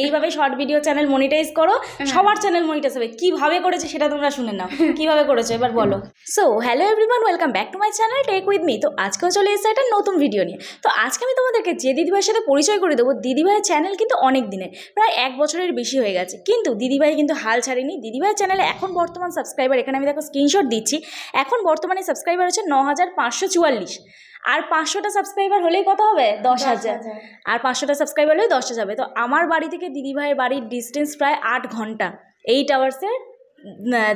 এইভাবে short video channel monetize করো, সবার চ্যানেল মনিটাইজ হবে। কিভাবে করেছে সেটা তোমরা শুনে নাও, কিভাবে করেছে এবার বলো। So hello everyone, welcome back to my channel tech with me. তো আজকেও চলে এসেছে একটা নতুন ভিডিও নিয়ে। তো আজকে আমি তোমাদেরকে যে দিদিভাইয়ের সাথে পরিচয় করে দেবো, দিদিভাইয়ের চ্যানেল কিন্তু অনেক দিনের, প্রায় 1 বছরের বেশি হয়ে গেছে, কিন্তু দিদিভাই কিন্তু হাল ছাড়েনি। দিদিভাইয়ের চ্যানেলে এখন বর্তমান সাবস্ক্রাইবার, এখানে আমি দেখো স্ক্রিনশট দিচ্ছি, এখন বর্তমানে সাবস্ক্রাইবার হচ্ছে 9544। আর 500টা সাবস্ক্রাইবার হলেই কত হবে? 10,000। আর 500টা সাবস্ক্রাইবার হলেই 10টা যাবে। তো আমার বাড়ি থেকে দিদিভাইয়ের বাড়ির ডিস্টেন্স প্রায় 8 ঘন্টা, 8 আওয়ার্সের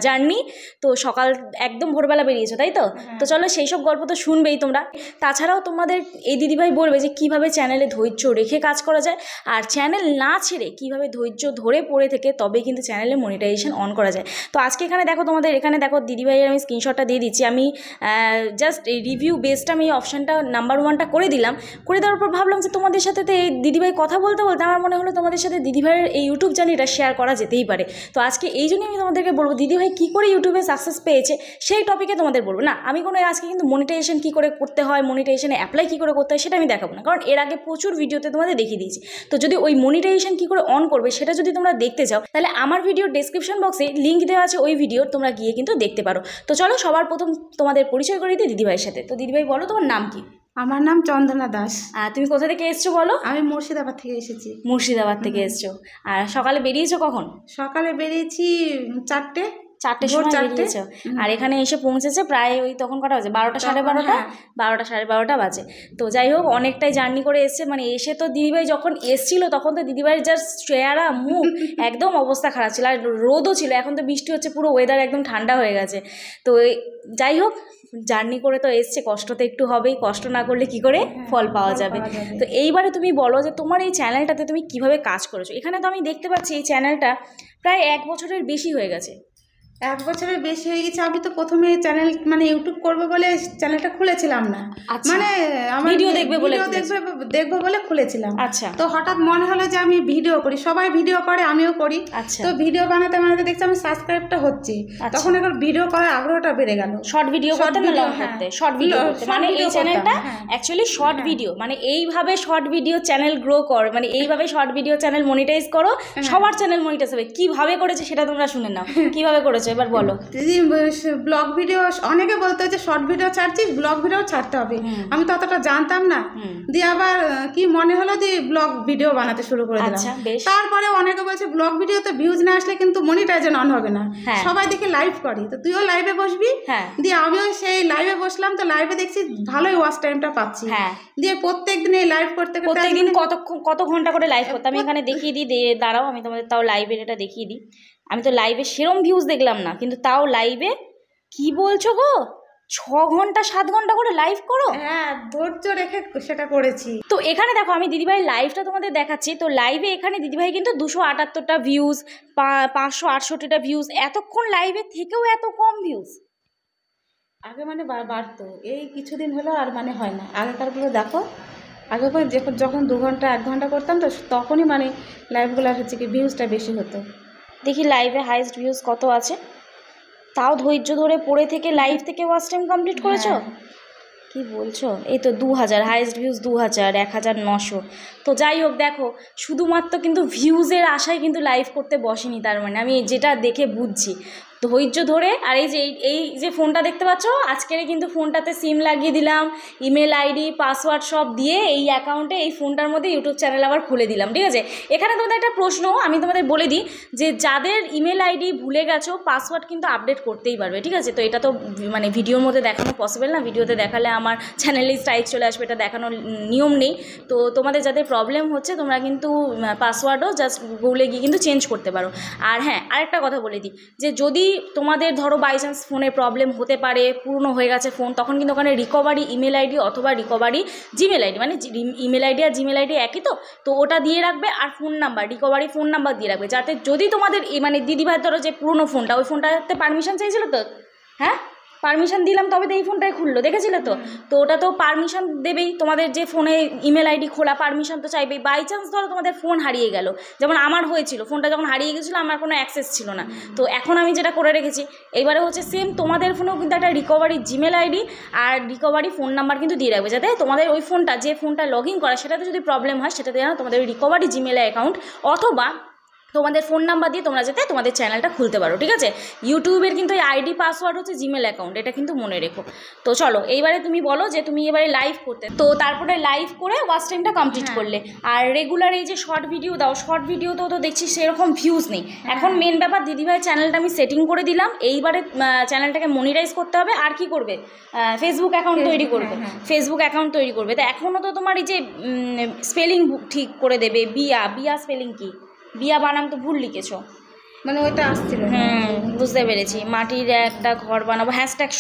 জার্নি। তো সকাল একদম ভোরবেলা বেরিয়েছো, তাই তো? তো চলো সেই সব গল্প তো শুনবেই তোমরা। তাছাড়াও তোমাদের এই দিদিভাই বলবে যে কীভাবে চ্যানেলে ধৈর্য রেখে কাজ করা যায়, আর চ্যানেল না ছেড়ে কীভাবে ধৈর্য ধরে পড়ে থেকে তবেই কিন্তু চ্যানেলে মনিটাইজেশন অন করা যায়। তো আজকে এখানে দেখো, তোমাদের এখানে দেখো দিদিভাইয়ের আমি স্ক্রিনশটটা দিয়ে দিচ্ছি। আমি জাস্ট এই রিভিউ বেসটা আমি অপশানটা নাম্বার 1টা করে দিলাম। করে দেওয়ার পর ভাবলাম যে তোমাদের সাথে তো এই দিদিভাই কথা বলতে বলতে আমার মনে হলো তোমাদের সাথে দিদিভাইয়ের এই ইউটিউব জার্নিটা শেয়ার করা যেতেই পারে। তো আজকে এই জন্যই আমি তোমাদেরকে বলবো দিদিভাই কী করে ইউটিউবে সাকসেস পেয়েছে সেই টপিকে তোমাদের বলবো না। আমি কোনো আজকে কিন্তু মনিটাইজেশন কী করে করতে হয়, মনিটাইজেশনে অ্যাপ্লাই কী করে করতে হয় সেটা আমি দেখাবো না, কারণ এর আগে প্রচুর ভিডিওতে তোমাদের দেখিয়ে দিয়েছি। তো যদি ওই মনিটাইজেশন কী করে অন করবে সেটা যদি তোমরা দেখতে চাও, তাহলে আমার ভিডিওর ডেসক্রিপশন বক্সে লিঙ্ক দেওয়া আছে, ওই ভিডিও তোমরা গিয়ে কিন্তু দেখতে পারো। তো চলো সবার প্রথম তোমাদের পরিচয় করে দিই দিদিভাইয়ের সাথে। তো দিদিভাই বলো তোমার নাম কি? আমার নাম চন্দনা দাস। তুমি কোথা থেকে এসছো বলো? আমি মুর্শিদাবাদ থেকে এসেছি। মুর্শিদাবাদ থেকে এসছো। আর সকালে বেরিয়েছো কখন? সকালে বেরিয়েছি 4টের সময় বেরিয়েছো, আর এখানে এসে পৌঁছেছে প্রায় ওই তখন কটা বাজে? 12টা সাড়ে 12টা, 12টা সাড়ে 12টা বাজে। তো যাই হোক, অনেকটাই জার্নি করে এসছে। মানে এসে তো দিদিভাই যখন এসছিল তখন তো দিদিভাইয়ের জাস্ট চেহারা মুখ একদম অবস্থা খারাপ ছিল, আর রোদও ছিল। এখন তো বৃষ্টি হচ্ছে, পুরো ওয়েদার একদম ঠান্ডা হয়ে গেছে। তো যাই হোক, জার্নি করে তো এসছে, কষ্ট তো একটু হবেই, কষ্ট না করলে কি করে ফল পাওয়া যাবে। তো এইবারে তুমি বলো যে তোমার এই চ্যানেলটাতে তুমি কিভাবে কাজ করেছো। এখানে তো আমি দেখতে পাচ্ছি এই চ্যানেলটা প্রায় 1 বছরের বেশি হয়ে গেছে। 1 বছরের বেশি হয়ে গেছে। আমি তো প্রথমে চ্যানেল ইউটিউব করবো বলে চ্যানেলটা খুলেছিলাম না, মানে আমার ভিডিও দেখবো বলে খুলেছিলাম। আচ্ছা। তো হঠাৎ মনে হলো যে আমি ভিডিও করি, সবাই ভিডিও করে আমিও করি। আচ্ছা। তো ভিডিও বানাতে বানাতে দেখছি আমি সাবস্ক্রাইবটা হচ্ছে, তখন এখন ভিডিও করার আগ্রহটা বেড়ে গেল। শর্ট ভিডিও করতে না লং করতে, শর্ট ভিডিও করতে, মানে এই চ্যানেলটা অ্যাকচুয়ালি শর্ট ভিডিও, মানে এইভাবে শর্ট ভিডিও চ্যানেল গ্রো কর, মানে এইভাবে শর্ট ভিডিও চ্যানেল মনিটাইজ করো, সবার চ্যানেল মনিটাইজ হবে। কিভাবে করেছে সেটা তোমরা শুনে নাও, কিভাবে করেছে এবার বলো। দিদি ব্লগ ভিডিও, অনেকে বলতো যে শর্ট ভিডিও ছাড়ছিস, ব্লগ ভিডিও ছাড়তে হবে। আমি তো অতটা জানতাম না, দিয়ে আবার কি মনে হলো দিয়ে ব্লগ ভিডিও বানাতে শুরু করে দিলাম। তারপরে অনেকে বলছে ব্লগ ভিডিওতে ভিউজ না আসলে কিন্তু মনিটাইজেশন অন হবে না। সবাই দেখে লাইভ করি, তো তুইও লাইভে বসবি। দিয়ে আমিও সেই লাইভে বসলাম, তো লাইভে দেখছি ভালোই ওয়াচ টাইমটা পাচ্ছি। দিয়ে প্রত্যেক দিন এই লাইভ করতে করতে প্রত্যেকদিন কত ঘন্টা করে লাইভ করতে আমি এখানে দেখিয়ে দিই। দাঁড়াও আমি তোমাদের তাও লাইভের এটা দেখিয়ে দিই। আমি তো লাইভে সেরম ভিউজ দেখলাম না, কিন্তু তাও লাইভে কি বলছো গো, 6 ঘন্টা 7 ঘন্টা করে লাইভ করো। হ্যাঁ, ধৈর্য রেখে সেটা করেছি। তো এখানে দেখো আমি দিদিভাই লাইভটা তোমাদের দেখাচ্ছি। তো লাইভে এখানে দিদিভাই কিন্তু 278টা ভিউজ, 568টা ভিউজ, এতক্ষণ লাইভে থেকেও এত কম ভিউজ। আগে বাড়তো, এই কিছুদিন হলো আর হয় না। আগেকারগুলো দেখো, আগে যখন 2 ঘন্টা 1 ঘন্টা করতাম, তো তখনই লাইভগুলো হচ্ছে কি ভিউজটা বেশি হতো। দেখি লাইভে হাইয়েস্ট ভিউজ কত আছে, তাও ধৈর্য ধরে পড়ে থেকে লাইভ থেকে ওয়াচ টাইম কমপ্লিট করেছো। কি বলছো, এই তো 2000 হাইয়েস্ট ভিউজ, 2000, 1900। তো যাই হোক, দেখো শুধুমাত্র কিন্তু ভিউজের আশায় কিন্তু লাইভ করতে বসেনি, তার মানে আমি যেটা দেখে বুঝছি ধৈর্য ধরে। আর এই যে ফোনটা দেখতে পাচ্ছ, আজকের কিন্তু ফোনটাতে সিম লাগিয়ে দিলাম, ইমেল আইডি পাসওয়ার্ড সব দিয়ে এই অ্যাকাউন্টে এই ফোনটার মধ্যে ইউটিউব চ্যানেল আবার খুলে দিলাম, ঠিক আছে। এখানে তোমাদের একটা প্রশ্ন আমি তোমাদের বলে দিই, যে যাদের ইমেল আইডি ভুলে গেছো পাসওয়ার্ড কিন্তু আপডেট করতেই পারবে, ঠিক আছে। তো এটা তো ভিডিওর মধ্যে দেখানো পসিবল না, ভিডিওতে দেখালে আমার চ্যানেলে স্ট্রাইক চলে আসবে, এটা দেখানোর নিয়ম নেই। তো তোমাদের যাদের প্রবলেম হচ্ছে তোমরা কিন্তু পাসওয়ার্ডও জাস্ট গুগলে গিয়ে কিন্তু চেঞ্জ করতে পারো। আর হ্যাঁ, আরেকটা কথা বলে দিই, যে যদি তোমাদের ধরো বাই চান্স ফোনে প্রবলেম হতে পারে, পুরনো হয়ে গেছে ফোন, তখন কিন্তু ওখানে রিকভারি ইমেল আইডি অথবা রিকভারি জিমেল আইডি, মানে ইমেল আইডি আর জিমেল আইডি একই, তো ওটা দিয়ে রাখবে। আর phone number, recovery phone number দিয়ে রাখবে, যাতে যদি তোমাদের দিদিভাই ধরো যে পুরনো ফোনটা, ওই ফোনটাতে পারমিশন চাইছিল তো, হ্যাঁ পারমিশন দিলাম তবে তো এই ফোনটাই খুললো, দেখেছিলে তো? তো ওটা তো পারমিশন দেবেই, তোমাদের যে ফোনে ইমেল আইডি খোলা পারমিশন তো চাইবেই। বাই চান্স ধরো তোমাদের ফোন হারিয়ে গেল, যেমন আমার হয়েছিল, ফোনটা যখন হারিয়ে গেছিলো আমার কোনো অ্যাক্সেস ছিল না। তো এখন আমি যেটা করে রেখেছি, এইবারে হচ্ছে সেম তোমাদের ফোনেও কিন্তু একটা রিকভারি জিমেল আইডি আর রিকভারি ফোন নাম্বার কিন্তু দিয়ে রাখবে, যাতে তোমাদের ওই ফোনটা যে ফোনটা লগ ইন করা সেটাতে যদি প্রবলেম হয় সেটাতে যেন তোমাদের ওই রিকভারি জিমেল অ্যাকাউন্ট অথবা তোমাদের ফোন নাম্বার দিয়ে তোমরা যাতে তোমাদের চ্যানেলটা খুলতে পারো, ঠিক আছে? ইউটিউবের কিন্তু এই আইডি পাসওয়ার্ড হচ্ছে জিমেল অ্যাকাউন্ট, এটা কিন্তু মনে রেখো। তো চলো এইবারে তুমি বলো যে তুমি এবারে লাইভ করতে, তো তারপরে লাইভ করে ওয়াচ টাইমটা কমপ্লিট করলে। আর রেগুলার এই যে শর্ট ভিডিও দাও, শর্ট ভিডিওতেও তো দেখছি সেরকম ভিউজ নেই। এখন মেন ব্যাপার দিদিভাই চ্যানেলটা আমি সেটিং করে দিলাম, এইবারে চ্যানেলটাকে মনিটাইজ করতে হবে। আর কি করবে? ফেসবুক অ্যাকাউন্ট তৈরি করবে, ফেসবুক অ্যাকাউন্ট তৈরি করবে। তো এখনও তো তোমার এই যে স্পেলিং ঠিক করে দেবে, বিয়া স্পেলিং কি, বিয়া বানাম তো ভুল লিখেছো, মানে ওইটা আসছিল। বুঝতে পেরেছি। মাটির একটা ঘর বানাবো, হ্যাশট্যাগ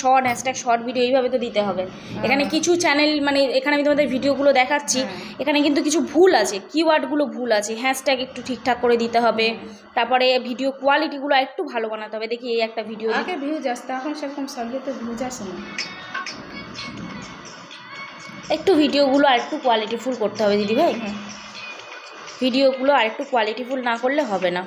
শর্ট ভিডিও, এইভাবে তো দিতে হবে। এখানে কিছু চ্যানেল মানে এখানে আমি তোমাদের ভিডিওগুলো দেখাচ্ছি, এখানে কিন্তু কিছু ভুল আছে, কিওয়ার্ডগুলো ভুল আছে, হ্যাশট্যাগ একটু ঠিকঠাক করে দিতে হবে। তারপরে ভিডিও কোয়ালিটিগুলো একটু ভালো বানাতে হবে। দেখি এই একটা ভিডিও, আগে ভিউজ আসতো, এখন সেরকম সাবজেক্টে ভিউজ আসে না। একটু ভিডিওগুলো আর একটু কোয়ালিটিফুল করতে হবে দিদিভাই, ভিডিওগুলো আর একটু কোয়ালিটিফুল না করলে হবে না।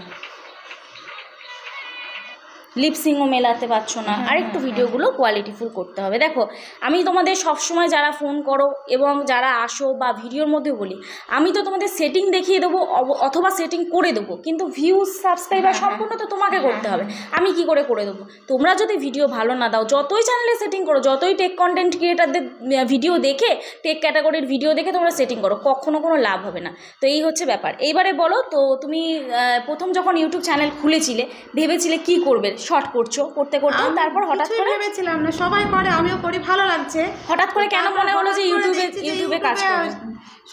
লিপসিংও মেলাতে পারছো না, আর একটু ভিডিওগুলো কোয়ালিটিফুল করতে হবে। দেখো আমি তোমাদের সবসময় যারা ফোন করো এবং যারা আসো বা ভিডিওর মধ্যে বলি, আমি তো তোমাদের সেটিং দেখিয়ে দেবো অথবা সেটিং করে দেবো, কিন্তু ভিউজ সাবস্ক্রাইবার সম্পূর্ণ তো তোমাকে করতে হবে। আমি কি করে দেবো? তোমরা যদি ভিডিও ভালো না দাও, যতই চ্যানেলে সেটিং করো, যতই টেক কন্টেন্ট ক্রিয়েটারদের ভিডিও দেখে, টেক ক্যাটাগরির ভিডিও দেখে তোমরা সেটিং করো, কখনো কোনো লাভ হবে না। তো এই হচ্ছে ব্যাপার। এইবারে বলো তো, তুমি প্রথম যখন ইউটিউব চ্যানেল খুলেছিলে ভেবেছিলে কি করবে? শর্ট করছো, করতে তারপর হঠাৎ করে ভেবেছিলাম না, সবাই করে আমিও করি, ভালো লাগছে। হঠাৎ করে কেন মনে হলো যে ইউটিউবে কাজ করবে?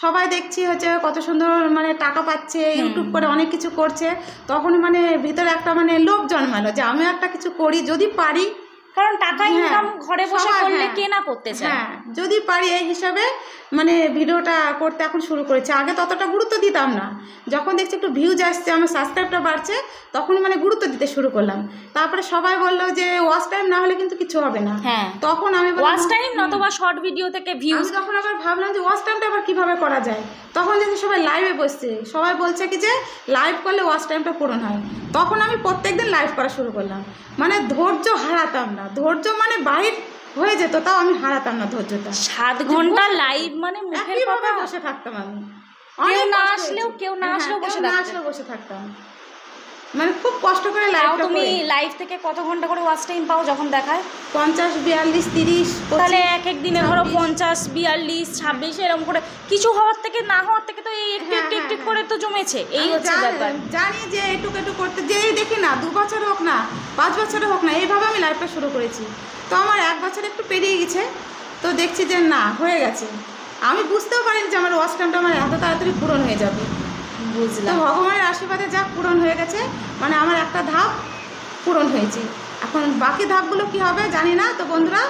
সবাই দেখছি হচ্ছে কত সুন্দর মানে টাকা পাচ্ছে, ইউটিউব করে অনেক কিছু করছে, তখন মানে ভিতরে একটা মানে লোভ জন্মালো যে আমি একটা কিছু করি যদি পারি, কারণ টাকা ইনকাম ঘরে বসে করলে কে না করতে চায়। যদি পারি এই হিসাবে মানে ভিডিওটা করতে এখন শুরু করেছে। আগে ততটা গুরুত্ব দিতাম না, যখন দেখছি একটু ভিউজ আসছে, আমার সাবস্ক্রাইবটা বাড়ছে, তখন মানে গুরুত্ব দিতে শুরু করলাম। তারপরে সবাই বললো যে ওয়াচ টাইম না হলে কিন্তু কিছু হবে না। তখন আমি ওয়াচ টাইম নতুবা শর্ট ভিডিও থেকে ভিউজ, তখন আবার ভাবলাম যে ওয়াচ টাইমটা আবার কিভাবে করা যায়। তখন দেখি সবাই লাইভে বসছে, সবাই বলছে কি যে লাইভ করলে ওয়াচ টাইমটা পূরণ হয়। তখন আমি প্রত্যেকদিন লাইভ করা শুরু করলাম, মানে ধৈর্য হারাতাম না, ধৈর্য মানে বাহির হয়ে যেত, তাও আমি হারাতাম না ধৈর্যটা। 7 ঘন্টা লাইভ মানে মুখের কথা, বসে থাকতাম আমি, কেউ না আসলেও বসে থাকতাম, মানে খুব কষ্ট করে লাইভ। তুমি লাইভ থেকে কত ঘন্টা করে ওয়াচ টাইম পাও যখন দেখায়? 50, 42, 30। তাহলে এক দিনে ধরো 50, 42, 26 এরকম করে, কিছু হওয়ার থেকে না হওয়ার থেকে তো এই একটু করে তো জমেছে। এই হচ্ছে ব্যাপার। জানি যে একটু করতে যেই দেখি না, 2 বছর হোক না 5 বছর হোক না, এইভাবে আমি লাইভটা শুরু করেছি। তো আমার 1 বছর একটু পেরিয়ে গেছে, তো দেখছি যে না হয়ে গেছে। আমি বুঝতেও পারিনি যে আমার ওয়াচ টাইমটা আমার এত তাড়াতাড়ি পূরণ হয়ে যাবে। বুঝলাম, ভগবানের আশীর্বাদে যা পূরণ হয়ে গেছে, মানে আমার একটা ধাপ পূরণ হয়েছে। এখন বাকি ধাপগুলো কি হবে জানি না। তো বন্ধুরা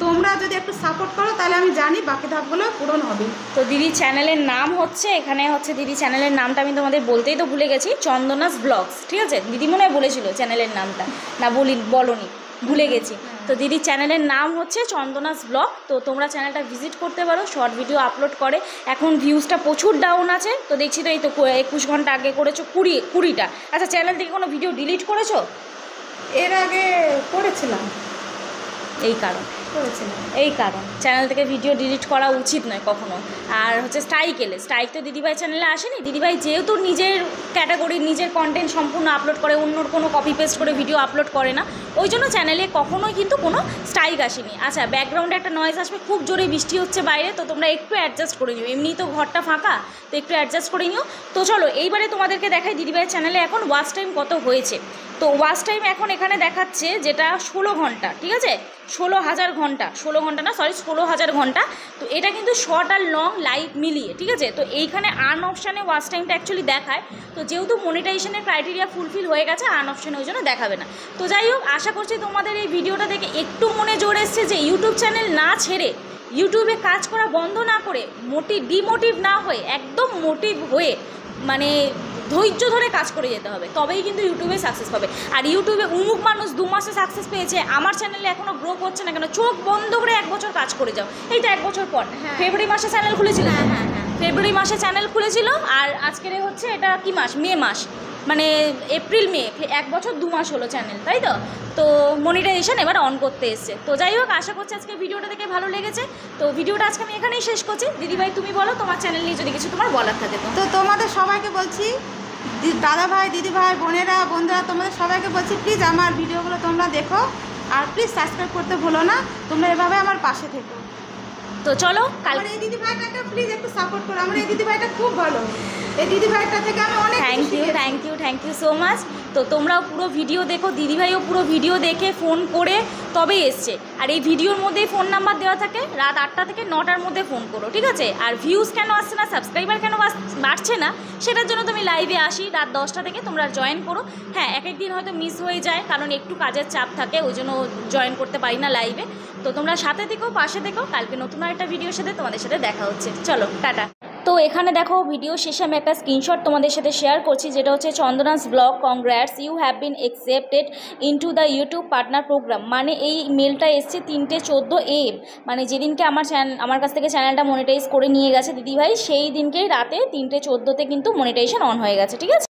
তোমরা যদি একটু সাপোর্ট করো তাহলে আমি জানি বাকি ধাপগুলো পূরণ হবে। তো দিদি চ্যানেলের নাম হচ্ছে, এখানে হচ্ছে দিদি চ্যানেলের নামটা আমি তোমাদের বলতেই তো ভুলে গেছি, চন্দনাস ব্লগস, ঠিক আছে? দিদি মনে হয় বলেছিল চ্যানেলের নামটা, না বলনি, ভুলে গেছি। তো দিদির চ্যানেলের নাম হচ্ছে চন্দনাস ব্লগ। তো তোমরা চ্যানেলটা ভিজিট করতে পারো, শর্ট ভিডিও আপলোড করে। এখন ভিউজটা প্রচুর ডাউন আছে, তো দেখছি তো এই তো 21 ঘন্টা আগে করেছো 20টা। আচ্ছা, চ্যানেল থেকে কোনো ভিডিও ডিলিট করেছো? এর আগে করেছিলাম, এই কারণ চ্যানেল থেকে ভিডিও ডিলিট করা উচিত নয় কখনো। আর হচ্ছে স্ট্রাইক তো দিদিভাই চ্যানেলে আসেনি। দিদিভাই যেহেতু নিজের ক্যাটাগরির নিজের কন্টেন্ট সম্পূর্ণ আপলোড করে, অন্যর কোনো কপি পেস্ট করে ভিডিও আপলোড করে না, ওই জন্য চ্যানেলে কখনোই কিন্তু কোনো স্ট্রাইক আসেনি। আচ্ছা, ব্যাকগ্রাউন্ডে একটা নয়েজ আসবে, খুব জোরে বৃষ্টি হচ্ছে বাইরে, তো তোমরা একটু অ্যাডজাস্ট করে নিও, এমনি তো ঘরটা ফাঁকা, তো একটু অ্যাডজাস্ট করে নিও। তো চলো এইবারে তোমাদেরকে দেখাই দিদিভাইয়ের চ্যানেলে এখন ওয়াচ টাইম কত হয়েছে। তো ওয়াচ টাইম এখন এখানে দেখাচ্ছে যেটা 16 ঘন্টা, ঠিক আছে? 16,000 ঘন্টা, 16,000 ঘন্টা। তো এটা কিন্তু শর্ট আর লং লাইভ মিলিয়ে, ঠিক আছে? তো এইখানে আর্ন অপশানে ওয়াচ টাইমটা অ্যাকচুয়ালি দেখায়, তো যেহেতু মনিটাইজেশনের ক্রাইটেরিয়া ফুলফিল হয়ে গেছে, আর্ন অপশানে ওই জন্য দেখাবে না। তো যাই হোক, আশা করছি তোমাদের এই ভিডিওটা দেখে একটু মনে জোর এসছে যে ইউটিউব চ্যানেল না ছেড়ে, ইউটিউবে কাজ করা বন্ধ না করে, ডিমোটিভ না হয়ে, একদম মোটিভ হয়ে, মানে ধৈর্য ধরে কাজ করে যেতে হবে, তবেই কিন্তু ইউটিউবে সাকসেস পাবে। আর ইউটিউবে উমুক মানুষ 2 মাসে সাকসেস পেয়েছে, আমার চ্যানেলে এখনও গ্রো করছে না কেন? চোখ বন্ধ করে 1 বছর কাজ করে যাও। এই তো 1 বছর পর ফেব্রুয়ারি মাসে চ্যানেল খুলেছিল, ফেব্রুয়ারি মাসে চ্যানেল খুলেছিল, আর আজকের হচ্ছে এটা কি মাস? মে মাস, মানে এপ্রিল মে 1 বছর 2 মাস হলো চ্যানেল, তাই তো? তো মনিটাইজেশন এবার অন করতে এসছে। তো যাই হোক, আশা করছি আজকে ভিডিওটা দেখে ভালো লেগেছে। তো ভিডিওটা আজকে আমি এখানেই শেষ করছি। দিদিভাই তুমি বলো তোমার চ্যানেল নিয়ে যদি কিছু তোমার বলার থাকে। তো তোমাদের সবাইকে বলছি, দাদা ভাই, দিদি ভাই, বোনেরা, বন্ধুরা, তোমাদের সবাইকে বলছি প্লিজ আমার ভিডিওগুলো তোমরা দেখো, আর প্লিজ সাবস্ক্রাইব করতে ভুলো না। তোমরা এভাবে আমার পাশে থেকো। তো চলো, কাল এই দিদি ভাইটাকে প্লিজ একটু সাপোর্ট করো। আমার এই দিদি ভাইটা খুব ভালো, এই দিদি ভাইটা থেকে আমি অনেক থ্যাংক ইউ সো মাচ। তো তোমরাও পুরো ভিডিও দেখো, দিদিভাইও পুরো ভিডিও দেখে ফোন করে তবেই এসছে। আর এই ভিডিওর মধ্যেই ফোন নাম্বার দেওয়া থাকে, রাত 8টা থেকে 9টার মধ্যে ফোন করো, ঠিক আছে? আর ভিউজ কেন আসছে না, সাবস্ক্রাইবার কেন বাড়ছে না, সেটার জন্য তুমি লাইভে আসি রাত 10টা থেকে, তোমরা জয়েন করো। হ্যাঁ, এক একদিন হয়তো মিস হয়ে যায়, কারণ একটু কাজের চাপ থাকে, ওই জন্য জয়েন করতে পারি না লাইভে। তো তোমরা সাথে থেকো, পাশে থেকো। কালকে নতুন একটা ভিডিওর সাথে তোমাদের সাথে দেখা হচ্ছে। চলো, টাটা। তো এখানে দেখো, ভিডিও শেষে আমি একটা স্ক্রিনশট তোমাদের সাথে শেয়ার করছি, যেটা হচ্ছে Chandana's blog, congrats, you have been accepted into the YouTube partner program. মানে এই মেলটা এসছে 3:14 AM, মানে যেদিনকে আমার কাছ থেকে চ্যানেলটা মনিটাইজ করে নিয়ে গেছে দিদিভাই, সেই দিনকেই রাতে 3:14 কিন্তু মনিটাইজেশন অন হয়ে গেছে, ঠিক আছে?